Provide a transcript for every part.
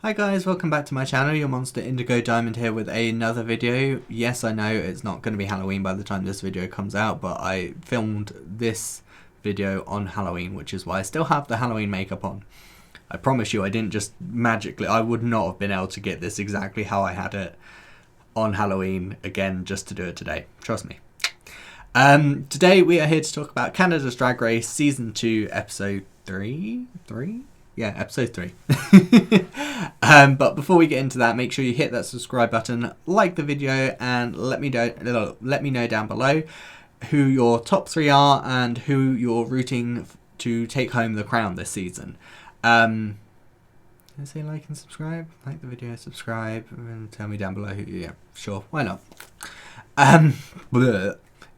Hi guys, welcome back to my channel. Your Monster Indigo Diamond here with another video. Yes, I know it's not going to be Halloween by the time this video comes out, but I filmed this video on Halloween, which is why I still have the Halloween makeup on. I promise you I didn't just magically, I would not have been able to get this exactly how I had it on Halloween again just to do it today. Trust me. Today we are here to talk about Canada's Drag Race Season 2 Episode 3? Yeah, episode 3. But before we get into that, make sure you hit that subscribe button, like the video, and let me know down below who your top 3 are and who you're rooting to take home the crown this season. Can I say like and subscribe? Like the video, subscribe, and tell me down below who. Yeah, sure, why not?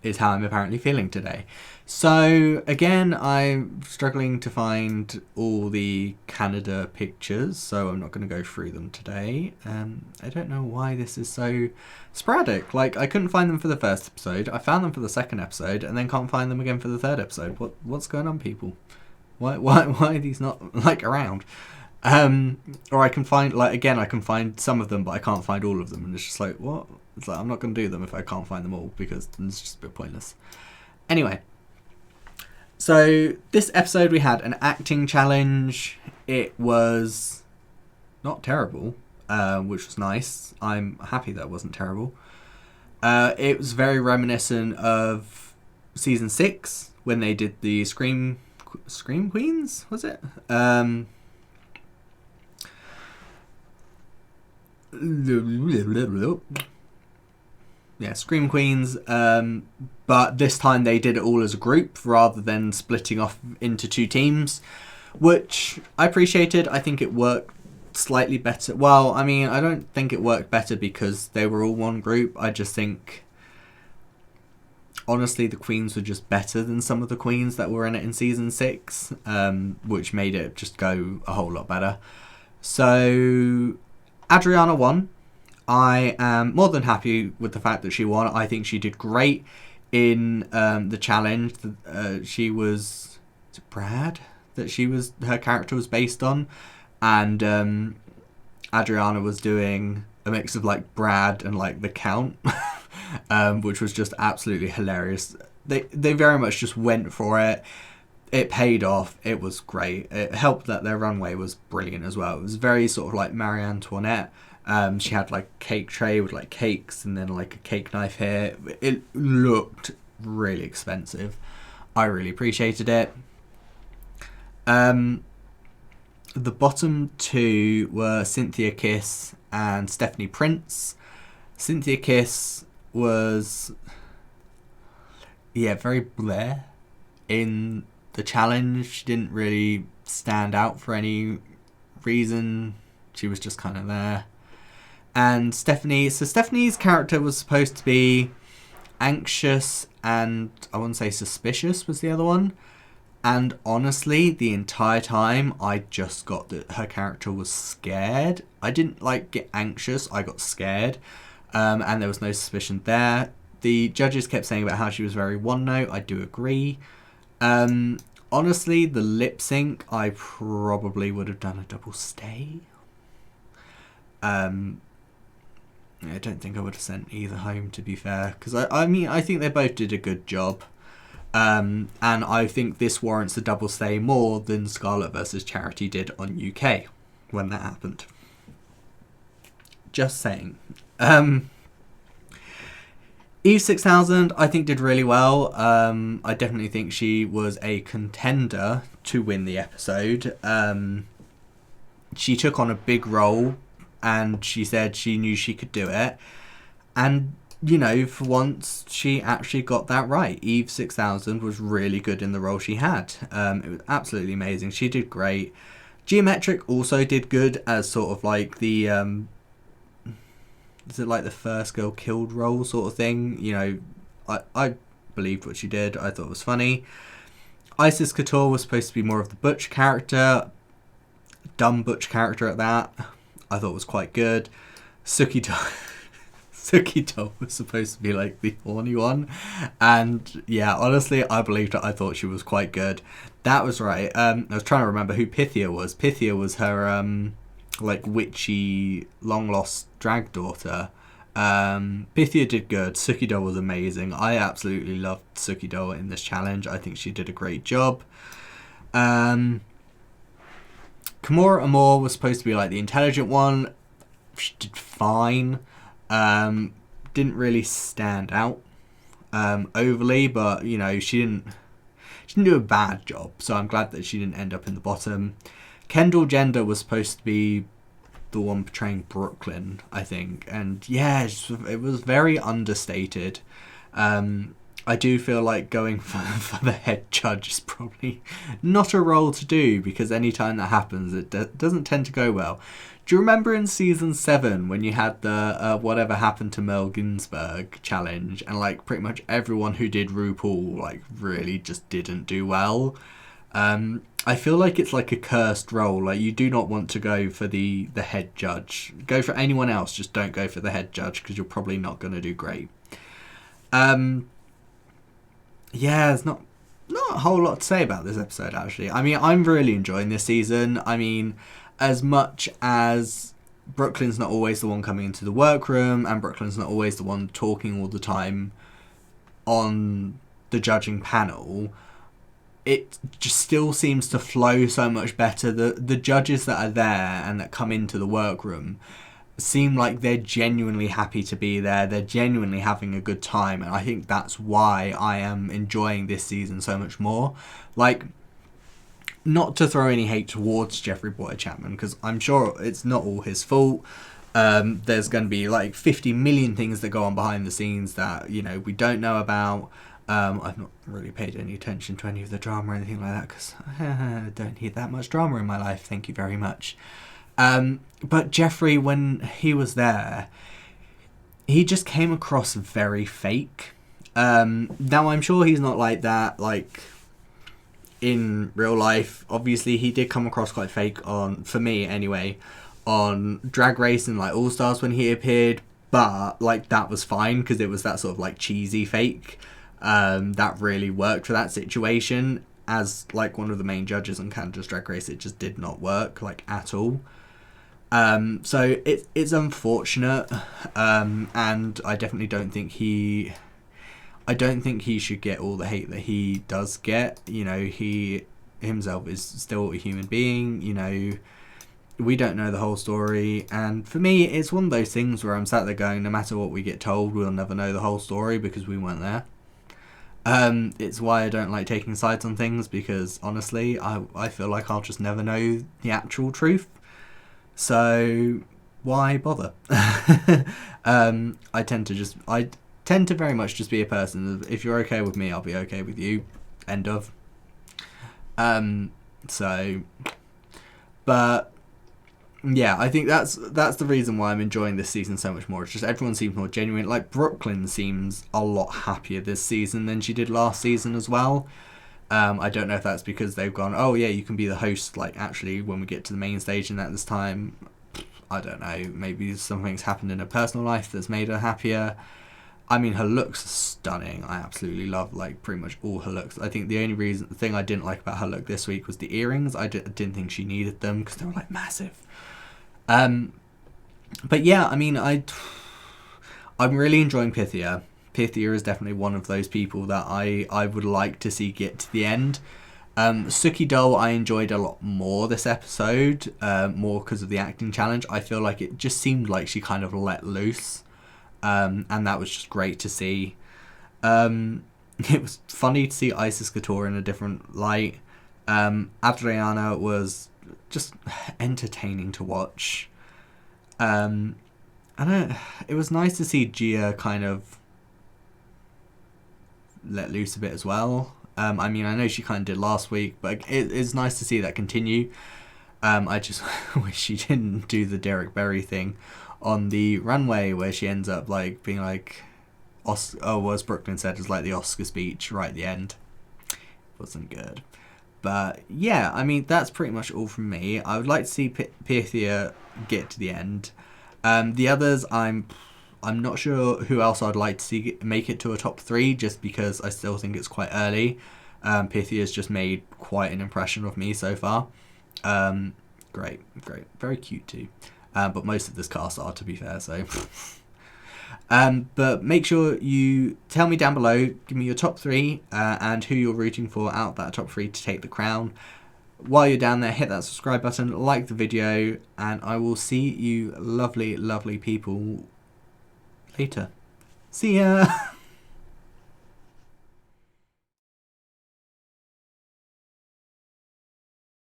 Is how I'm apparently feeling today. So again, I'm struggling to find all the Canada pictures, so I'm not going to go through them today. I don't know why this is so sporadic. Like, I couldn't find them for the first episode, I found them for the second episode, and then can't find them again for the third episode. What's going on, people? Why are these not like around? Or I can find, like, again, I can find some of them, but I can't find all of them, and it's just like, what? It's like, I'm not going to do them if I can't find them all, because it's just a bit pointless. Anyway, so this episode we had an acting challenge. It was not terrible, which was nice. I'm happy that it wasn't terrible. It was very reminiscent of season 6 when they did the Scream Queens, was it? Yeah, Scream Queens, but this time they did it all as a group rather than splitting off into 2 teams, which I appreciated. I think it worked slightly better. Well, I mean, I don't think it worked better because they were all one group. I just think, honestly, the queens were just better than some of the queens that were in it in season 6, which made it just go a whole lot better. So Adriana won. I am more than happy with the fact that she won. I think she did great in the challenge. She was, is it Brad that her character was based on, and Adriana was doing a mix of like Brad and like the Count, which was just absolutely hilarious. They very much just went for it. It paid off. It was great. It helped that their runway was brilliant as well. It was very sort of like Marie Antoinette. She had like a cake tray with like cakes and then like a cake knife here. It looked really expensive. I really appreciated it. The bottom 2 were Synthia Kiss and Stephanie Prince. Synthia Kiss was, yeah, very bleh in the challenge. She didn't really stand out for any reason. She was just kind of there. And Stephanie's character was supposed to be anxious and I wouldn't say suspicious was the other one. And honestly, the entire time I just got that her character was scared. I didn't like get anxious, I got scared. And there was no suspicion there. The judges kept saying about how she was very one note. I do agree. Honestly, the lip sync, I probably would have done a double stay. I don't think I would have sent either home, to be fair, because I mean, I think they both did a good job, and I think this warrants a double stay more than Scarlett versus Charity did on UK when that happened. Just saying. Eve 6000 I think did really well. I definitely think she was a contender to win the episode. She took on a big role and she said she knew she could do it. And, you know, for once, she actually got that right. Eve 6000 was really good in the role she had. It was absolutely amazing. She did great. Geometric also did good as sort of like the, is it like the first girl killed role sort of thing? You know, I believed what she did. I thought it was funny. Icesis Couture was supposed to be more of the butch character. Dumb butch character at that. I thought was quite good. Suki Doll was supposed to be like the horny one, and yeah, honestly, I believed it. I thought she was quite good. That was right. I was trying to remember who Pythia was. Pythia was her like witchy long lost drag daughter. Pythia did good. Suki doll was amazing. I absolutely loved Suki doll in this challenge. I think she did a great job. Kimora Amour was supposed to be like the intelligent one. She did fine. Didn't really stand out overly, but you know, she didn't do a bad job, so I'm glad that she didn't end up in the bottom. Kendall gender was supposed to be the one portraying Brooklyn, I think, and yeah, it was very understated. I do feel like going for the head judge is probably not a role to do, because anytime that happens, it doesn't tend to go well. Do you remember in season 7 when you had the whatever happened to Mel Ginsberg challenge, and like pretty much everyone who did RuPaul like really just didn't do well? I feel like it's like a cursed role. Like, you do not want to go for the head judge. Go for anyone else, just don't go for the head judge, because you're probably not going to do great. Yeah, there's not a whole lot to say about this episode, actually. I mean, I'm really enjoying this season. I mean, as much as Brooklyn's not always the one coming into the workroom, and Brooklyn's not always the one talking all the time on the judging panel, it just still seems to flow so much better. The judges that are there and that come into the workroom seem like they're genuinely happy to be there. They're genuinely having a good time, and I think that's why I am enjoying this season so much more. Like, not to throw any hate towards Jeffrey Boyer Chapman, because I'm sure it's not all his fault. There's going to be like 50 million things that go on behind the scenes that, you know, we don't know about. I've not really paid any attention to any of the drama or anything like that, because I don't need that much drama in my life, thank you very much. But Jeffrey, when he was there, he just came across very fake. Now, I'm sure he's not like that, like, in real life. Obviously, he did come across quite fake for me anyway, on Drag Race and, like, All-Stars when he appeared, but, like, that was fine, because it was that sort of, like, cheesy fake. That really worked for that situation. As, like, one of the main judges on Canada's Drag Race, it just did not work, like, at all. So it's unfortunate, and I definitely don't think he should get all the hate that he does get. You know, he himself is still a human being. You know, we don't know the whole story, and for me, it's one of those things where I'm sat there going, no matter what we get told, we'll never know the whole story because we weren't there. It's why I don't like taking sides on things, because honestly, I feel like I'll just never know the actual truth. So why bother? I tend to very much just be a person of, if you're okay with me, I'll be okay with you. End of. But yeah, I think that's the reason why I'm enjoying this season so much more. It's just everyone seems more genuine. Like, Brooklyn seems a lot happier this season than she did last season as well. I don't know if that's because they've gone, oh yeah, you can be the host, like, actually, when we get to the main stage, and at this time, I don't know, maybe something's happened in her personal life that's made her happier. I mean, her looks are stunning. I absolutely love, like, pretty much all her looks. I think the thing I didn't like about her look this week was the earrings. I didn't think she needed them, because they were, like, massive. But yeah, I mean, I'm really enjoying Pythia. Pythia is definitely one of those people that I would like to see get to the end. Suki doll I enjoyed a lot more this episode, more because of the acting challenge. I feel like it just seemed like she kind of let loose, and that was just great to see. It was funny to see Icesis Couture in a different light. Adriana was just entertaining to watch. It was nice to see Gia kind of let loose a bit as well. I mean, I know she kind of did last week, but it's nice to see that continue. I just wish she didn't do the Derek Berry thing on the runway, where she ends up like being like, as Brooklyn said, it was like the Oscar speech right at the end. It wasn't good. But yeah, I mean, that's pretty much all from me. I would like to see Pythia get to the end. The others, I'm not sure who else I'd like to see make it to a top 3, just because I still think it's quite early. Pythia's just made quite an impression of me so far. Great, great. Very cute too. But most of this cast are, to be fair, so... but make sure you tell me down below, give me your top 3 and who you're rooting for out of that top 3 to take the crown. While you're down there, hit that subscribe button, like the video, and I will see you lovely, lovely people later. See ya!